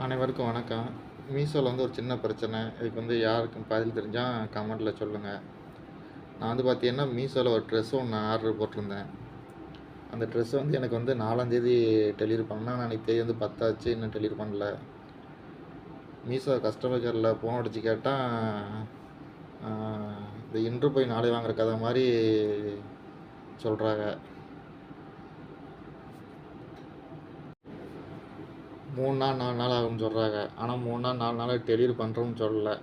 அனைவருக்கும் வணக்கம். மீஷோல வந்து ஒரு சின்ன பிரச்சனை. இதுக்கு வந்து யாருக்கும் பதில் தெரிஞ்சா கமெண்ட்ல சொல்லுங்க. நான் வந்து பார்த்தீங்கன்னா, மீஷோல ஒரு ட்ரெஸ் ஒண்ணு ஆர்டர் போட்டிருந்தேன். அந்த ட்ரெஸ் வந்து எனக்கு வந்து 4ஆம் தேதி டெலிவரி பண்ணா, அன்னைக்கு தேதி வந்து 10 ஆச்சு. இன்னும் டெலிவரி பண்ணல. மீஷோ கஸ்டமர் கேர்ல ஃபோன் அடிச்சு கேட்டா, ஆ இந்த இன்று போய் நாளை வாங்குற கதை மாரி சொல்றாங்க. 3 நாள், 4 நாள் ஆகும்னு சொல்றாங்க. ஆனா 3 நாள், 4 நாள்ல டெலிவரி பண்றோம்னு சொல்லல.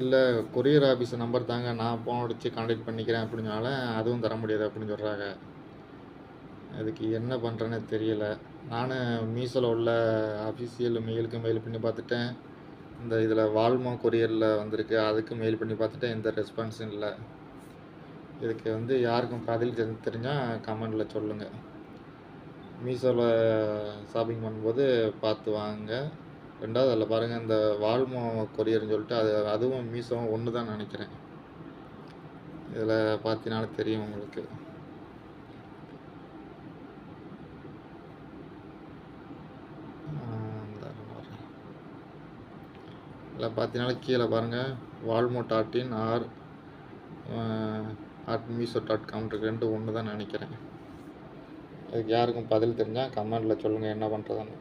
இல்ல கொரியர் ஆஃபீஸ் நம்பர் தாங்க, நான் ஃபோன் அடிச்சு கான்டாக்ட் பண்ணிக்கிறேன் அப்படின்னால, அதுவும் தர முடியாது அப்படின்னு சொல்றாங்க. அதுக்கு என்ன பண்ணுறேன்னே தெரியல. நானும் மீஷோல உள்ள அஃபிஷியல் மெயிலுக்கு மெயில் பண்ணி பார்த்துட்டேன். இந்த இதில் வால்மோ கொரியரில் வந்திருக்கு, அதுக்கு மெயில் பண்ணி பார்த்துட்டேன். எந்த ரெஸ்பான்ஸும் இல்லை. இதுக்கு வந்து யாருக்கும் பதில் தெரிஞ்சால் கமெண்டில் சொல்லுங்கள். மீஷோவில் ஷாப்பிங் பண்ணும்போது பார்த்து வாங்க. ரெண்டாவது அதில் பாருங்கள், இந்த வால்மோ கொரியர்னு சொல்லிட்டு அதுவும் மீஷோவும் ஒன்று தான் நினைக்கிறேன். இதில் பார்த்தீங்கனாலும் தெரியும் உங்களுக்கு. இதில் பார்த்தீங்கனாலும் கீழே பாருங்கள், walmart.in ஆர் @meesho.com ரெண்டும் ஒன்று தான் நினைக்கிறேன். அதுக்கு யாருக்கும் பதில் தெரிஞ்சால் கமெண்டில் சொல்லுங்கள் என்ன பண்ணுறதுன்னு.